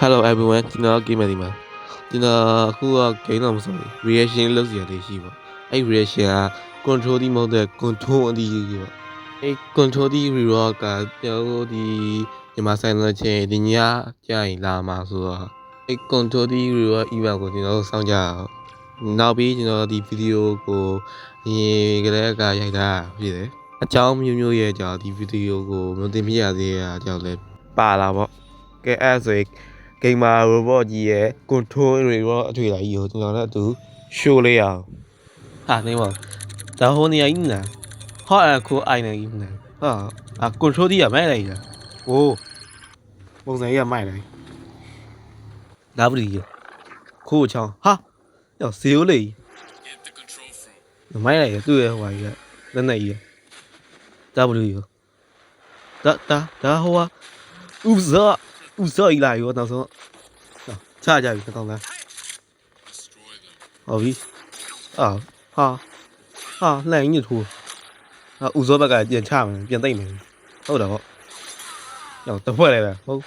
Hello everyone ကျွန်တော် game ဒီမှာကျွန်တော်အခုက game တော့မဆိုဘူး reaction လုပ်စီရလေးရှိပေါ့အဲ့ reaction က control ဒီမဟုတ်တဲ့ control အဒီကြီးပေါ့အဲ့ control ဒီ reward ကကျွန်တော်ဒီမြန်မာဆိုင်လို့ချင်းဒီညကြာရင်လာမှာဆိုတော့အဲ့ control ဒီ reward event ကိုကျွန်တော်စောင့်ကြအောင်နောက်ပြီးကျွန်တော်ဒီ video ကိုအရင်ကတည်းကရိုက်တာဖြစ်တယ်အကြောင်းမျိုးရဲ့ကြောင့်ဒီ video ကိုမတင်ပြရသေးတဲ့အကြောင်းလဲပါလာပေါ့ကဲအဲ့ဆိုဂိမ်းမာ robot ကြီးရဲ့ control robot အထွေလာကြီးကိုကျွန်တော်လည်းအတူ show လေးအောင်ဟာနေပါဒါဟိုနေရာကြီးနာဟာအခုအိုင်နေကြီးနာဟာ control ကြီးကမိုက်လိုက်တာဟိုးပုံစံကြီးကမိုက်လိုက်ဒါဘူးကြီးခိုးချောင်းဟာရောက်ဇီယိုလေးမိုက်လိုက်ရသူ့ရဲ့ဟိုကြီးကလက်နဲ့ကြီးဒါဘူးကြီးဒါဟိုကဥစားကြီးလာရောနောက်ဆုံးချကြပြီကောင်းလားဟုတ်ပြီဟာလှန်ကြီးထိုးဥစောဘက်ကပြန်ချမယ်ပြန်သိမ့်မယ်ဟုတ်တယ်ပေါ့ရောက်တဖွဲ့လိုက်တာဟုတ်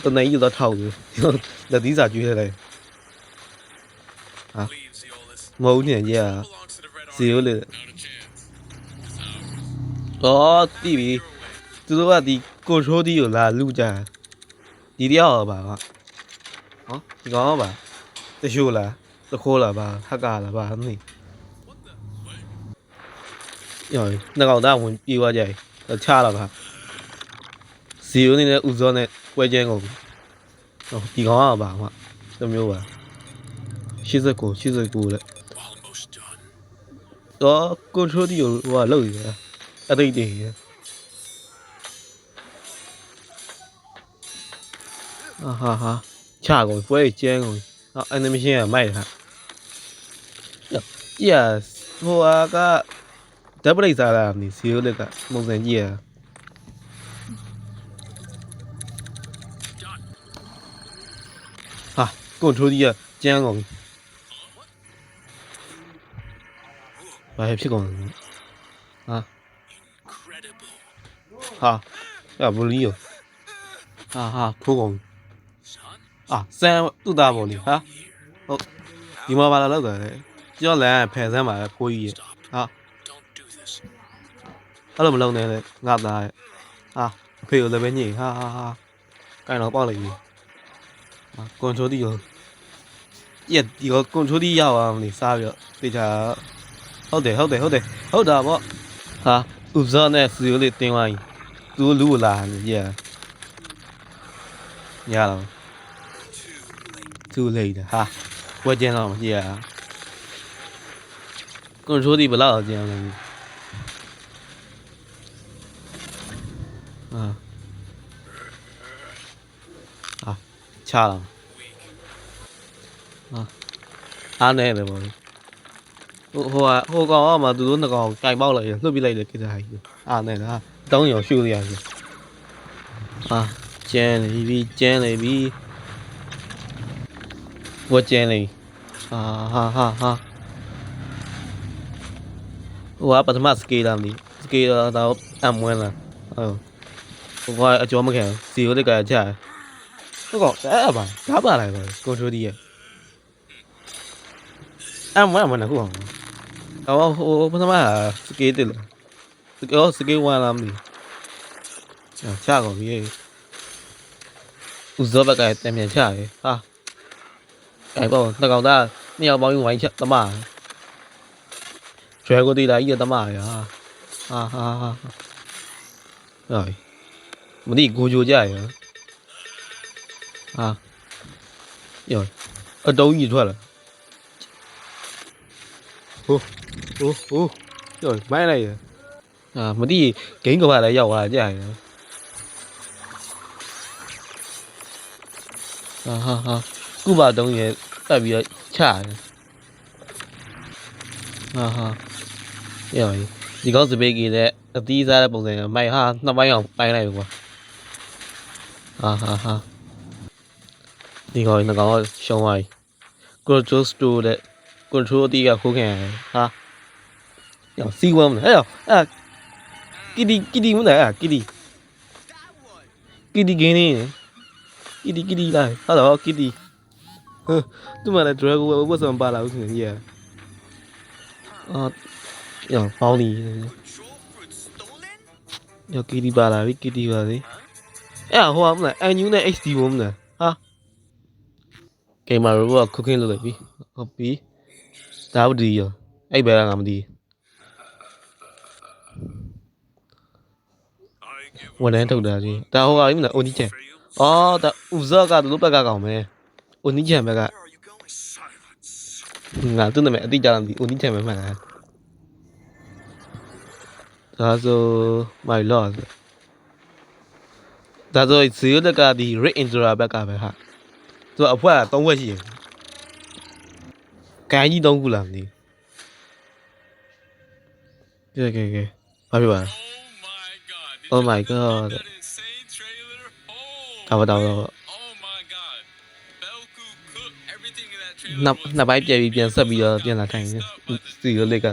တနေကြီးတော့ထောက်တယ်လက်သီးစာကျွေးလိုက်ဟာမဟုတ်ညင်ကြီးဇီယိုလေတီးပြီသူတို့ကဒီကိုထိုးဒီကိုလာလူကြဒီတယောက်ပါဒီကောင်ပါတရှိုးလားတခိုးလားပါဟက်ကလားပါမသိယောနှစ်ကောင်သားဝင်ပြေးသွားကြတယ်ချလာပါဇီယိုနေတဲ့ဥစောနဲ့ပွဲကျင်းကုန်ဒီကောင်ကပါတမျိုးပါ89လက်တော့ကိုထိုးဒီကိုဟိုကလောက်ရအတိတ်တည်းဟာချကုန်ပွဲကျင်းကုန်animation ကမိုက်တာကြည့်ဟိုကဓာတ်ပရိတ်စားတာမသိဇီယိုလက်ကပုံစံကြည့်ဟာကွန်ထရိုးကြီးကကျန်းကုန်ဘာဖြစ်ကုန်ဟာဘူလီယိုဟာဖိုးကုန်ဆန်သူ့သားပေါ့လေဟာဟုတ်ဒီမှာပါလာလောက်တယ်ကြောက်လန်ဖယ်ဆန်းပါလေဖိုးကြီးဟာအဲ့လိုမလုံးနဲ့လေငါသားရဲ့ဟာအဖေကိုလည်းပဲညိဟာကိုင်တော့ပေါက်လိုက်ပြီကွန်ထရိုးတီကိုဒီကကွန်ထရိုးတီရောက်အောင်လေစားပြီးတော့တေချာဟုတ်တာပေါ့ဟာဥဇောနဲ့စီယိုလေးတင်းသွားပြီသူလူလာနေရတော့သူလိမ့်တာဟာဝက်ကျင်းတော့မကြည့်ရကွန်ထရိုးတီဘလောက်ကျင်းလဲချလာအားနေတယ်ပေါ့ဟိုကောင်ကမှသူတို့နှစ်ကောင်ကြိုင်ပေါက်လိုက်ရလှုပ်ပြလိုက်တယ်ကိစ္စကြီးအားနေလားတောင်းရောရှူရရကျန်းနေပြီဝတ်ကျန်းနေဟာဟိုကပထမစကေးလာမီစကေးတော့အမွန်းလာဟိုကအကျော်မခံစီယိုလက်ကချဟိုကောင်အဲ့ပါဓာပါလိုက်ပါကွန်ထရိုးဒီရဲ့အမွန်းခုအောင်ဟိုပထမစကေးတယ်လားစကေးဝါလာမီချကုန်ပြီဥဇောဘက်ကတမြန်ချရဟာအဲ့ပေါ့နှစ်ကောင်သားနှစ်ယောက်ပေါင်းဝိုင်းချက်တမရွှဲကိုတီလာကြီးတမရဟာမသိကိုကြိုကြရယောအတုံးကြီးထွက်လာဟိုယောမိုင်းလိုက်ရမသိဂိမ်းကဘာလည်းရောက်လာကြရဟာကုပါတုံးရဲ့တက်ပြီးတော့ချရတယ်ယောဒီကောက်စပိတ်ကြီးလည်းအသီးစားတဲ့ပုံစံမိုက်ဟာနှစ်ပိုင်းအောင်ပိုင်းလိုက်ပြီကွာဟာဒီကောင်နှစ်ကောင်ရှုံးသွားပြီ control store တဲ့ control အတီးကခိုးခံရတယ်ဟာယောစီးဝမ်းမလားကီတီမလားကီတီဂင်းနေ Kitty လာ Hello Kitty သူ့မှာလည်း Dragon ဝတ်ဆောင်ပါလာဦးဆိုရင်ကြီးအော်ရောပေါင်းနေရော Kitty ပါလာပြီ Kitty ပါလေအဲ့ဟိုမလား NU နဲ့ HD မမလားဟာဂိမ်းမာရိုက cooking လုပ်လိုက်ပြီဟုတ်ပြီဒါဘူးဒီရောအဲ့ဘယ်ကငါမသိဝန်ထမ်းထုတ်တာကြီးဒါဟိုကမလား Oni Chan အော်ဒါဦးဇောကတို့ဘက်ကကောင်မယ် Oni Chan ဘက်ကငါသူ့နာမည်အတိအကျမသိ Oni Chan ပဲမှန်လားဒါဆို my lord ဒါဆိုဇီယိုတက်ကဒီ Red Indra ဘက်ကပဲဟာသူအဖွဲ3ဝက်ရှိတယ်ဂိုင်းကြီး3ခုလားမသိကဲဘာဖြစ်ပါလဲ Oh my god ဒါပါတော့နှစ်ပိုင်းပြည့်ပြီးပြန်ဆက်ပြီးတော့ပြန်လာထိုင်နေစီရိုလက်က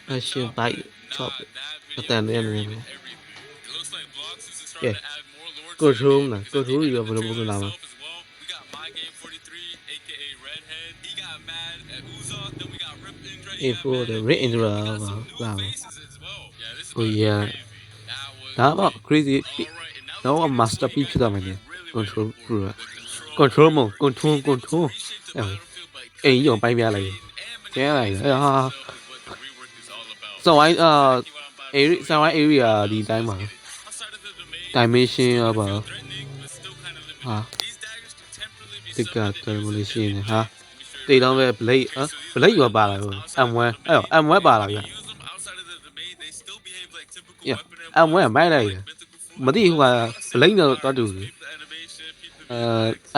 အရှင်ဘိုက်ချော့အတန်နဲ့နေတယ်ကဲကိုထုံးလားကိုထုံးရောဘယ်လိုပုံစံလာမလဲA4 the Red Indra ပါ Oh yeah ဒါတော့ crazy တော့ masterpiece ဖြစ်သွားမယ် control mode control အဲ့ရောပိုင်းပြလိုက်ကျဲလိုက်ဟာarea ဒီတိုင်းမှာ dimension ရောပါဟာဒီက termination ဟာတေးတော့ပဲ blade ရောပါလာလို့ M1 အဲ့ M1 ပါလာဗျM1 မိုက်လိုက်မသိဟိုက blade တော့တူတယ်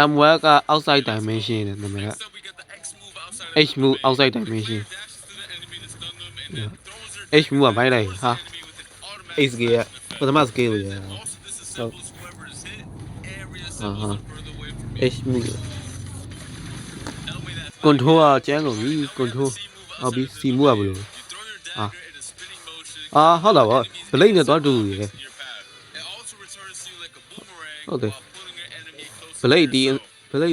M1 က outside dimension နဲ့နာမည်က H move outside dimension H move ကမိုက်လိုက်ဟာ H scale ကပထမ scale ရဟုတ်ဟာ H move control ကကျန်းလို့ပြီ control ဟုတ်ပြီ C move ကဘယ်လိုဟုတ်တာဗော blade နဲ့တော့တူရယ်ဟုတ်တယ် blade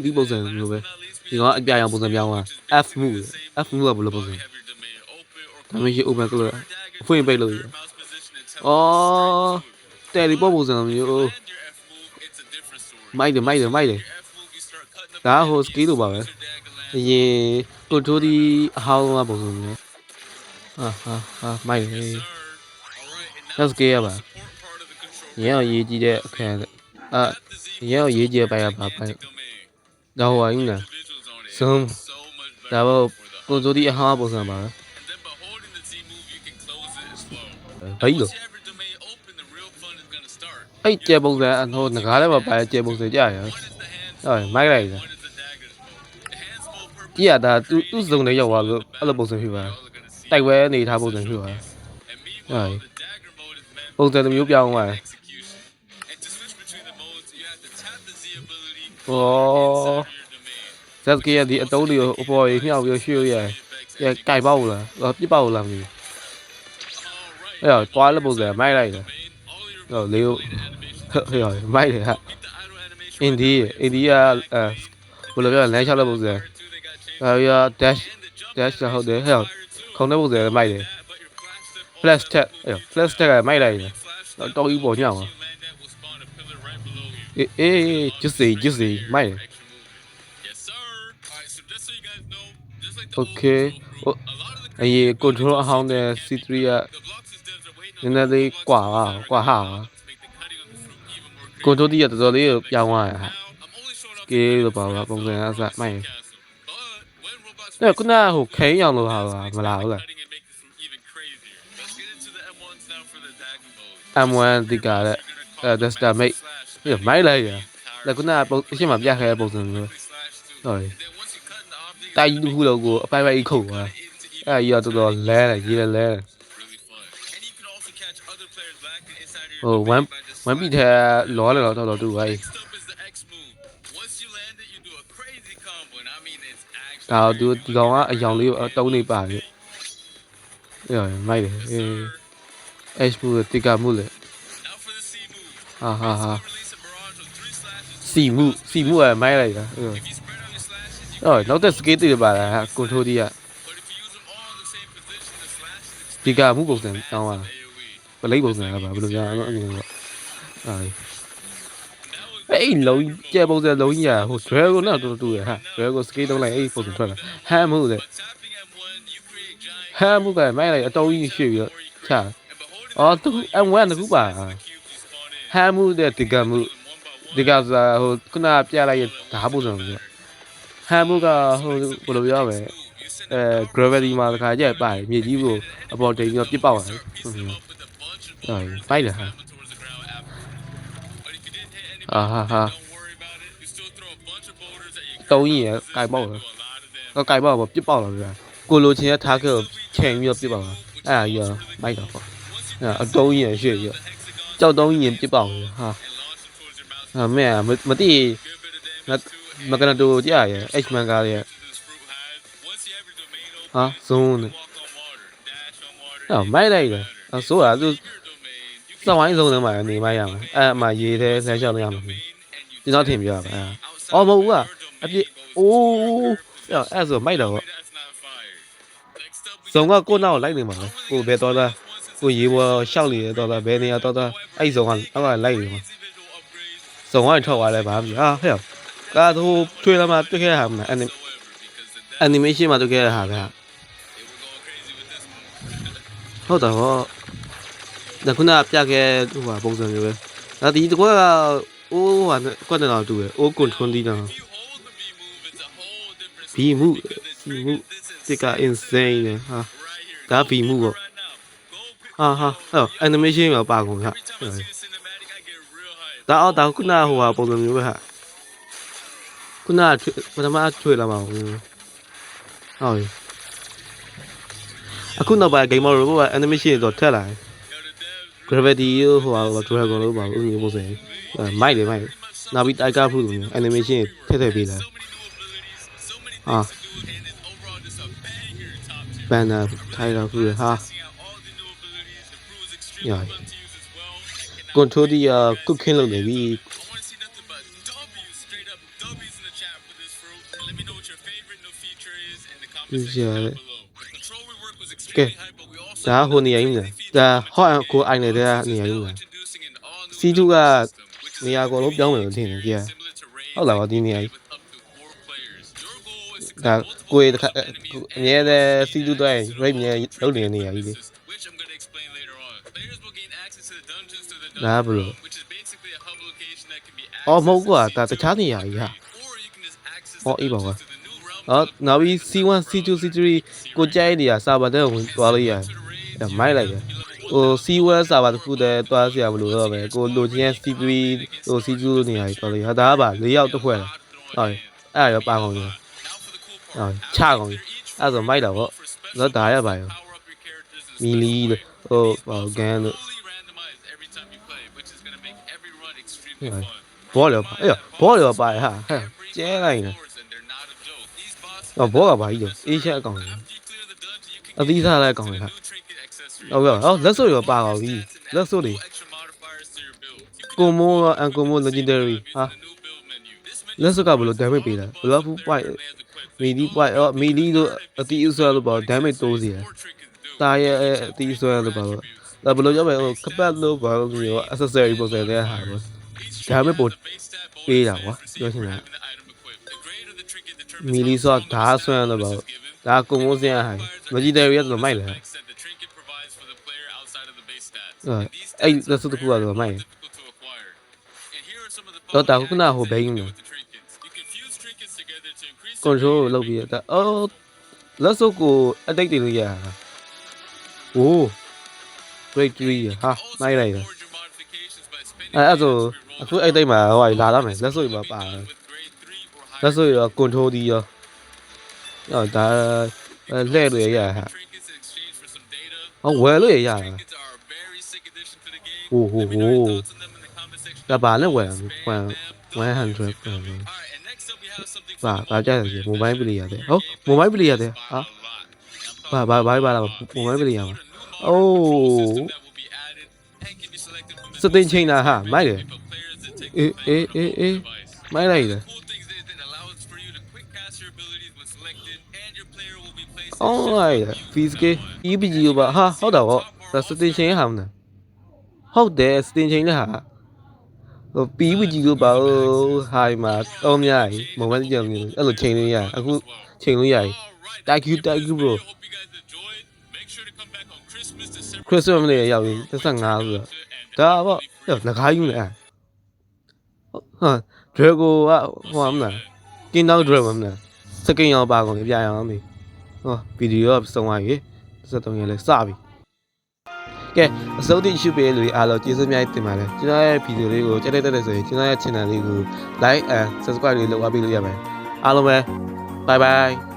ဒီပုံစံမျိုးပဲဒီကအပြာရောင်ပုံစံပြောင်းသွား F move ကဘယ်လိုပုံစံဒါမှရှိ open color ဖွင့်ပိတ်လို့ရအော် teleport ပုံစံမျိုးမိုက်တယ်ဒါဟို skill လို့ပါပဲအရင် control ဒီအဟောင်းကပုံစံမျိုးဟာမိုက်တယ် skill ရပါရအောင်ရေးကြည့်တဲ့အခန်းရအောင်ရေးကြည့်ပိုင်ရပါပိုင်ဒါဟိုအင်းလား zoom ဒါဘော control ဒီအဟောင်းပုံစံပါဘိုင်လို့အဲ့ကျဲပုံစံဟိုငကားထဲမှာပါကျဲပုံစံကြရဟုတ်မိုက်လိုက်တာကြည့်ရတာသူ့စုံနဲ့ရောက်သွားလို့အဲ့လိုပုံစံဖြစ်ပါတိုက်ပွဲနေထားပုံစံဖြစ်ပါဟုတ်ပုံစံတစ်မျိုးပြောင်းသွားတယ်ဇက်ကီးရဒီအတုံးတွေကိုအပေါ်ကြီးမြှောက်ပြီးရွှေ့ရကြိုက်ပေါ့လားပြစ်ပေါ့လားမသိအဲ့တော့တွားလို့ပုံစံမိုက်လိုက်တယ်ဟုတ်လေဟဲ့မိုက်တယ်ဟာအင်ဒီကဘယ်လိုပြောလဲလမ်းလျှောက်လို့ပုံစံရ dash ဟုတ်တယ်ဟဲ့ခုံတဲ့ပုံစံမိုက်တယ် flash tag ကမိုက်လိုက်တယ်တော်ကြီးပေါ်ညောင်းအေး juicy မိုက်တယ် okay အရင် control အဟောင်းတဲ့ C3 ကနည်းနည်းလေးကွာဟာ control ဒီကတော်တော်လေးပြောင်းသွားတယ်ဟာ scale လို့ပါပုံစံအစမိုက်တယ်ခုနကဟိုခဲရောင်လို့ဟာမလာဘူးလား M1 ဒီကတဲ့Dexter mate မိုက်လိုက်ရလက်ခုနကပုံအရှင်းမှာပြခဲ့တဲ့ပုံစံမျိုးဟုတ်တယ်တိုက်ကြီးတစ်ခုလုံးကိုအပိုက်ပိုက်ခုတ်သွားအဲ့ကြီးတော့တော်တော်လဲတယ်ရေးလဲဟို1 beat ထဲလောတယ်တော့တော်တော်တူပါ ဒါသူဒီကောင်ကအယောင်လေးကိုတုံးနေပါပြီ။အေးမိုက်တယ်။H ဘူးတိကမှုလေ ha xì mu à máy này rồi nó tới skate từ bà là control đi à chỉ cả mu bộ sản đâu à bà lấy bộ sản là bà bây giờ nó rồi ấy lâu chơi bộ sản lâu nhà hồ sơ của nó tụi ha sơ của skate đâu này ấy bộ sản thôi là hai mu rồi hai mu cái máy này đâu như chuyện chả tôi em quen được cũng bà hai mu để từ cả muဒီကစားဟိုခုနပြလိုက်ရဓာတ်ပုံစံမျိုးဟမ်ဘူကဟိုဘယ်လိုပြောမလဲgravity မှာတခါကျပါတယ်မြေကြီးကိုအပေါ်တိမ်ပြီးတော့ပြစ်ပေါက်တယ်ဟုတ်ပြီပိုက်တယ်ဟာဟာတုံးရင်ကြိုက်ပေါက်တယ်တော့ကြိုက်ပေါက်တော့ပြစ်ပေါက်လာတယ်ကိုလိုချင်ရထားခဲ့ကိုချိန်ပြီးတော့ပြစ်ပေါက်တာအဲ့ဒါကြီးမိုက်တော့ပေါ့အတုံးရင်ရွှေ့ပြီးတော့ကြောက်တုံးရင်ပြစ်ပေါက်တယ်ဟာမင်းမသိမကနတူကြရ H man ကားရဲ့ဟာဇုံးနဲ့မိုက်လိုက်တယ်ဆိုတော့သူစောင်းဝိုင်းဇုံးထဲမှာနေမရမှာအဲ့မှာရေထဲဆန်းလျှောက်နေရမှာကျွန်တော်ထင်ပြပါအော်မဟုတ်ဘူးကအပြစ်အိုးအဲ့ဆိုမိုက်တော့ဇုံကကိုနောက်လိုက်နေမှာကိုဘယ်တော့လားကိုရေပေါ်ရှောက်နေတော့လားဘယ်နေရာတော့အဲ့ဇုံကအောက်ကလိုက်နေမှာ总爱抽完来吧，啊，嘿，噶都推了嘛，对开下嘛，animation 嘛，对开下呗。好的哦，那可能别个话保证的，那第一个我玩的关在哪度的，我滚穿的呢，闭幕，这个 insane 的哈，打闭幕哦，哈，animation 要罢工下。ဒါခုနဟိုဟာပုံစံမျိုးပဲဟာခုနပထမချွေလာမှာဟုတ်အခုနောက်ပိုင်း game mode ဘော animation တော့ထက်လာတယ် gravity ဟိုဟာ dragon လို့ပါဘူးပုံစံမိုက်တယ်နောက်ပြီး tiger fruit လို့ animation ထည့်ပေးလာbanner tiger fruit ဟာcontrol ဒီcooking လုပ်နေပြီဒီရကဲဒါဟိုနေရာကြီးလားဒါဟော့ကိုအိုင်နေတဲ့နေရာကြီးလား C2 ကနေရာကောလုံးပြောင်းမယ်လို့ထင်တယ်ကြာဟုတ်လားဒီနေရာကြီးဒါကိုယ်အမြဲတမ်း C2 တော့ rate မြဲလုပ်နေတဲ့နေရာကြီးလေဒါဘလို့အော်မဟုတ်ကွာဒါတခြားနေရာကြီးဟာအော်အေးပါကွာနောက်ပြီး C1 C2 C3 ကိုကြိုက်နေရစာပါတဲ့ဝင်သွားလို့ရတယ်မိုက်လိုက်ရဟို C1 စာပါတစ်ခုတည်းသွားစရာမလိုတော့ပဲကိုလိုချင် C3 ဟို C2 နေရာကြီးသွားလို့ရဒါကပါ၄ယောက်တစ်ဖွဲ့ဟုတ်အဲ့ရောပါကုန်တယ်ဟုတ်ချကုန်ပြီအဲ့ဆိုမိုက်တော့ဗောတော့ဒါရပါရောမီလီဟိုကန်တို့ဘောလည်းပါအေးဘောလည်းပါဟာကျဲလိုက်နေဘောကပါကြီးတော့အေးချက်အကောင်အသီးစားလိုက်ကောင်လေဟာဟုတ်ကဲ့လက်စွပ်ရောပါကောင်ပြီလက်စွပ်တွေကိုမိုးအန်ကိုမိုး legendary ဟာလက်စွပ်ကဘယ်လို damage ပေးလဲ bluff point မီလီ point မီလီတို့အသီးအဆွဲလို့ပေါ့ damage တိုးစီတယ်တာရဲ့အသီးအဆွဲလို့ပေါ့ဒါဘယ်လိုကြောက်ပဲဟိုကပတ်လို့ဘာလို့မျိုး accessory ပုံစံတဲ့ဟာပေါ့ဒါမဲ့ပို့ပေးတာကွာပြောချင်တာမီလီဆိုဓာတ်ဆွမ်းတော့ဒါကုံမိုးစင်းဟာမကြီးတယ်ရတော့မိုက်လေအဲ့လက်စတကူကတော့မိုက်တော့တာခုနဟိုဘိန်းလို့ control လုပ်ပြီးတော့အော်လက်စကို attack တင်လို့ရတာโอ้ great 3ဟာမိုက်လိုက်တာအဲ့ဆိုအခုအဲ့တိတ်မှာဟိုလာတော့မယ်လက်စွပ်မှာပါတယ်လက်စွပ်ရော control ဒီရောဒါလှည့်လို့ရဟာဝယ်လို့ရတာဟိုဒါပါနဲ့ဝယ်100ပါကြတယ် mobile play ရတယ်ဟုတ် mobile play ရတယ်ဟာဘာလာ mobile play ရမှာအိုး စတင်ချိန်လာဟာမိုက်တယ်အေးမိုက်လိုက်တယ်အော်လိုက်တယ်ဖီစကေအီပီဂျီပါဟာဟုတ်တာပေါ့စတင်ချိန်ဟာမလားဟုတ်တယ်စတင်ချိန်လည်းဟာဟိုပီပီဂျီပါဟာမှာတောင်းများကြီးမုံမကြောင်နေအဲ့လိုချိန်လို့ရအခုချိန်လို့ရ thank you bro Christmas နေ့ရောက်ပြီ35ဆိုတော့ဒါပေါ့လက်ကားယူနေဟာ Drago ကဟိုမှာကင်းတော့ Drago မှာစကင်ရောပါကုန်ပြရအောင်မေဟောဗီဒီယိုကစုံသွားပြီ33ရက်လဲစပြီကဲအစိုးတိရှိပေးလို့အားလုံးကျေးဇူးများတင်ပါတယ်ကျွန်တော်ရဲ့ဗီဒီယိုလေးကိုကြည့်လိုက်တဲ့ဆိုရင်ကျွန်တော်ရဲ့ channel လေးကို like and subscribe လေးလုပ်အားပေးလို့ရပါတယ်အားလုံးပဲ bye bye